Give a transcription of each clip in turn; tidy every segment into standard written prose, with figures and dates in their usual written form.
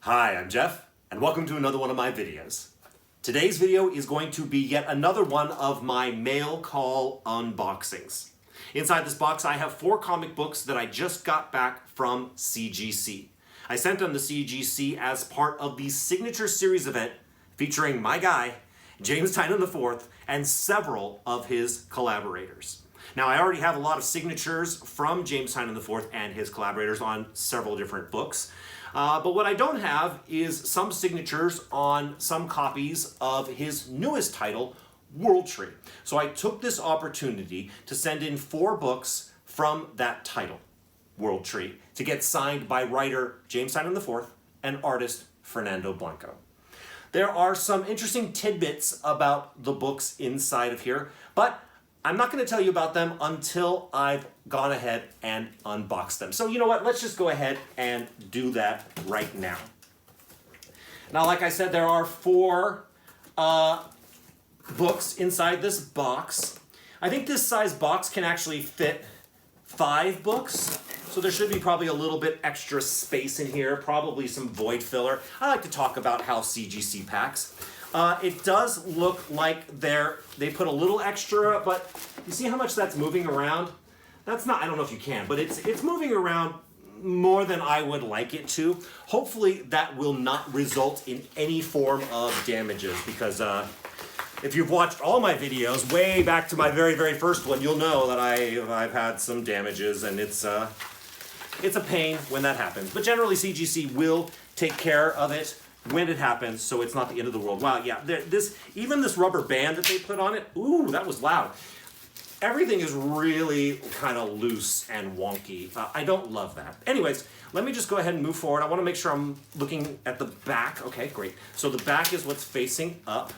Hi, I'm Jeff, and welcome to another one of my videos. Today's video is going to be yet another one of my mail call unboxings. Inside this box I have 4 comic books that I just got back from CGC. I sent them to CGC as part of the Signature Series event featuring my guy, James Tynion IV, and several of his collaborators. Now, I already have a lot of signatures from James Tynion IV and his collaborators on several different books. But what I don't have is some signatures on some copies of his newest title, World Tree. So I took this opportunity to send in 4 books from that title, World Tree, to get signed by writer James Tynion IV and artist Fernando Blanco. There are some interesting tidbits about the books inside of here, but I'm not going to tell you about them until I've gone ahead and unboxed them. So you know what, let's just go ahead and do that right now. Now, like I said, there are 4 books inside this box. I think this size box can actually fit 5 books. So there should be probably a little bit extra space in here, probably some void filler. I like to talk about how CGC packs. It does look like they put a little extra, but you see how much that's moving around? That's not, I don't know if you can, but it's moving around more than I would like it to. Hopefully that will not result in any form of damages, because if you've watched all my videos way back to my very first one, you'll know that I've had some damages, and it's a pain when that happens. But generally CGC will take care of it when it happens, so it's not the end of the world. Wow, yeah, even this rubber band that they put on it, ooh, that was loud. Everything is really kind of loose and wonky. I don't love that. Anyways, let me just go ahead and move forward. I want to make sure I'm looking at the back. Okay, great. So the back is what's facing up.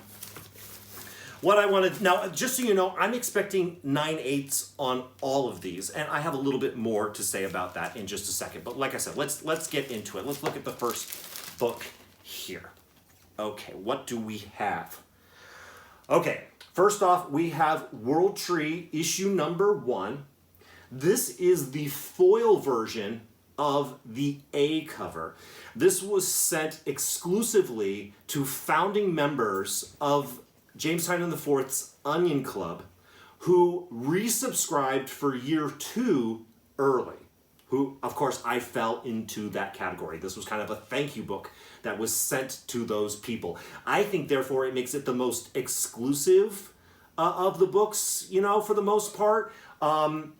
What I wanted, now, just so you know, I'm expecting 9/8 on all of these, and I have a little bit more to say about that in just a second. But like I said, let's get into it. Let's look at the first book here. Okay, what do we have? Okay, first off, we have World Tree issue number 1. This is the foil version of the A cover. This was sent exclusively to founding members of James Tynion IV's Onion Club, who resubscribed for year 2 early. Who, of course, I fell into that category. This was kind of a thank you book that was sent to those people. I think, therefore, it makes it the most exclusive of the books, you know, for the most part. And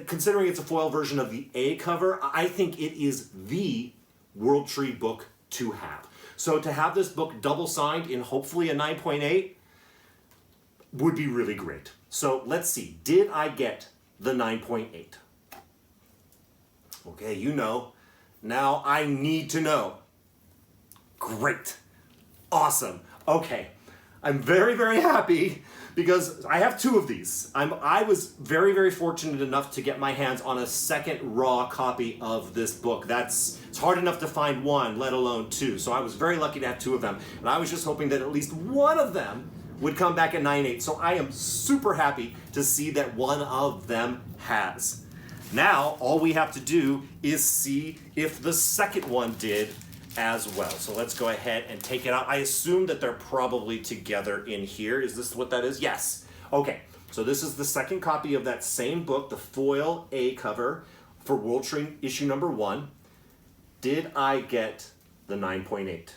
considering it's a foil version of the A cover, I think it is the World Tree book to have. So to have this book double signed in hopefully a 9.8 would be really great. So let's see, did I get the 9.8? Okay, you know. Now I need to know. Great. Awesome. Okay. I'm very happy because I have 2 of these. I was very fortunate enough to get my hands on a second raw copy of this book. It's hard enough to find 1, let alone 2. So I was very lucky to have 2 of them. And I was just hoping that at least one of them would come back at 9.8. So I am super happy to see that one of them has. Now, all we have to do is see if the second one did as well. So let's go ahead and take it out. I assume that they're probably together in here. Is this what that is? Yes. Okay, so this is the second copy of that same book, the foil A cover for World Tree issue number 1. Did I get the 9.8?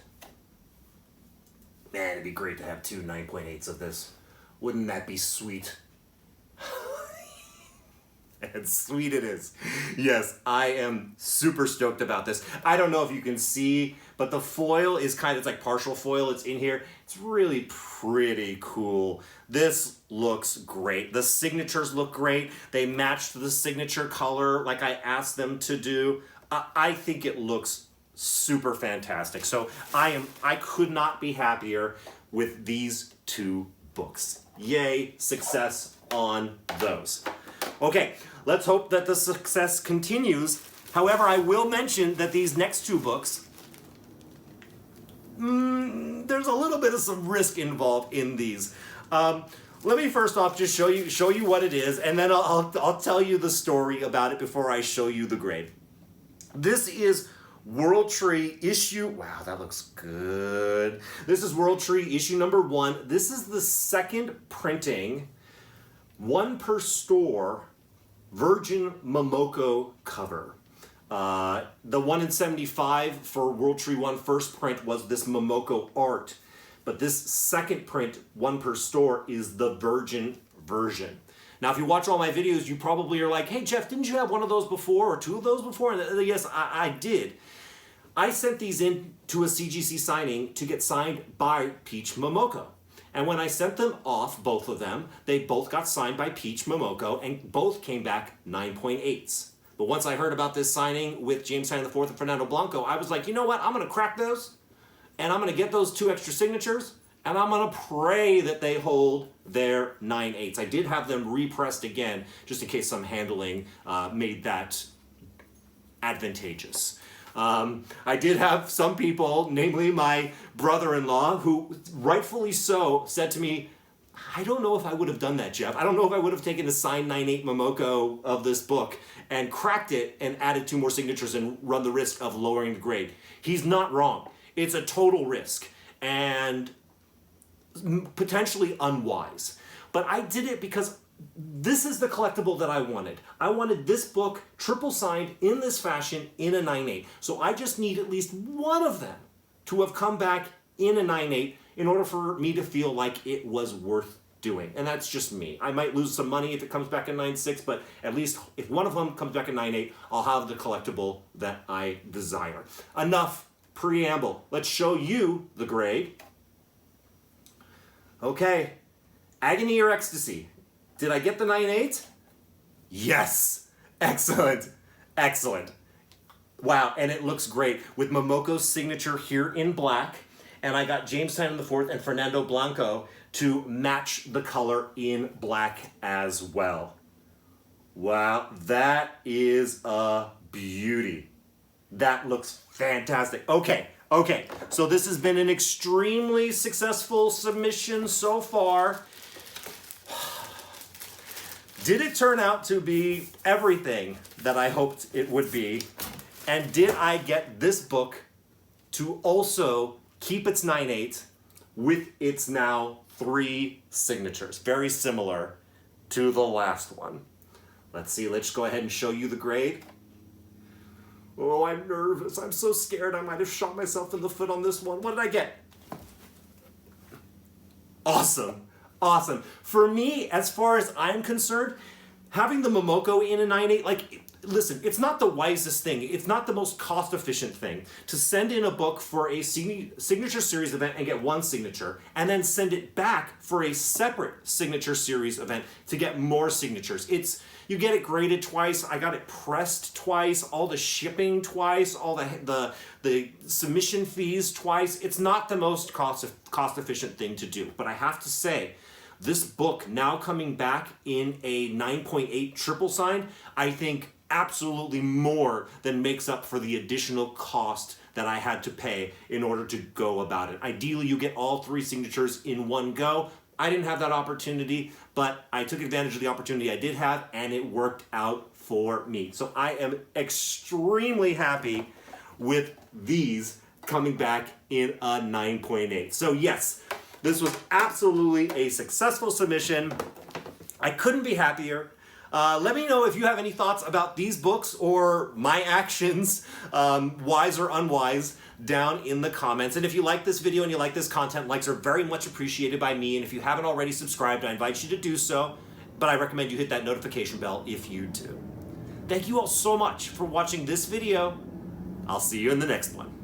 Man, it'd be great to have 2 9.8s of this. Wouldn't that be sweet? And sweet it is. Yes, I am super stoked about this. I don't know if you can see, but the foil is it's like partial foil. It's in here. It's really pretty cool. This looks great. The signatures look great. They matched the signature color like I asked them to do. I think it looks super fantastic. So I could not be happier with these 2 books. Yay, success on those. Okay, let's hope that the success continues. However, I will mention that these next 2 books, there's a little bit of some risk involved in these. Let me first off just show you what it is, and then I'll tell you the story about it before I show you the grade. This is World Tree issue, wow, that looks good. This is World Tree issue number 1. This is the second printing, 1 per store, Virgin Momoko cover. The 1 in 75 for World Tree 1 first print was this Momoko art, but this second print, 1 per store, is the Virgin version. Now, if you watch all my videos, you probably are like, hey, Jeff, didn't you have 1 of those before or 2 of those before? And yes, I did. I sent these in to a CGC signing to get signed by Peach Momoko. And when I sent them off, both of them, they both got signed by Peach Momoko and both came back 9.8s. But once I heard about this signing with James Tynion IV and Fernando Blanco, I was like, you know what? I'm going to crack those and I'm going to get those 2 extra signatures and I'm going to pray that they hold their 9.8s. I did have them repressed again just in case some handling made that advantageous. I did have some people, namely my brother-in-law, who rightfully so said to me, I don't know if I would have done that, Jeff. I don't know if I would have taken the signed 9.8 Momoko of this book and cracked it and added 2 more signatures and run the risk of lowering the grade. He's not wrong. It's a total risk and potentially unwise. But I did it because this is the collectible that I wanted. I wanted this book triple signed in this fashion in a 9.8. So I just need at least 1 of them to have come back in a 9.8 in order for me to feel like it was worth doing. And that's just me. I might lose some money if it comes back in 9.6, but at least if 1 of them comes back in 9.8, I'll have the collectible that I desire. Enough preamble. Let's show you the grade. Okay, Agony or Ecstasy? Did I get the 9.8? Yes! Excellent! Excellent. Wow, and it looks great with Momoko's signature here in black, and I got James Tynion IV and Fernando Blanco to match the color in black as well. Wow, that is a beauty. That looks fantastic. Okay, so this has been an extremely successful submission so far. Did it turn out to be everything that I hoped it would be? And did I get this book to also keep its 9.8 with its now 3 signatures? Very similar to the last one. Let's see, let's go ahead and show you the grade. Oh, I'm nervous. I'm so scared I might have shot myself in the foot on this one. What did I get? Awesome. Awesome. For me, as far as I'm concerned, having the Momoko in a 9.8, like, listen, it's not the wisest thing. It's not the most cost-efficient thing to send in a book for a signature series event and get 1 signature, and then send it back for a separate signature series event to get more signatures. You get it graded twice, I got it pressed twice, all the shipping twice, all the submission fees twice. It's not the most cost-efficient thing to do, but I have to say, this book now coming back in a 9.8 triple sign, I think absolutely more than makes up for the additional cost that I had to pay in order to go about it. Ideally, you get all 3 signatures in one go. I didn't have that opportunity, but I took advantage of the opportunity I did have, and it worked out for me. So I am extremely happy with these coming back in a 9.8. So yes, this was absolutely a successful submission. I couldn't be happier. Let me know if you have any thoughts about these books or my actions, wise or unwise, down in the comments. And if you like this video and you like this content, likes are very much appreciated by me. And if you haven't already subscribed, I invite you to do so. But I recommend you hit that notification bell if you do. Thank you all so much for watching this video. I'll see you in the next one.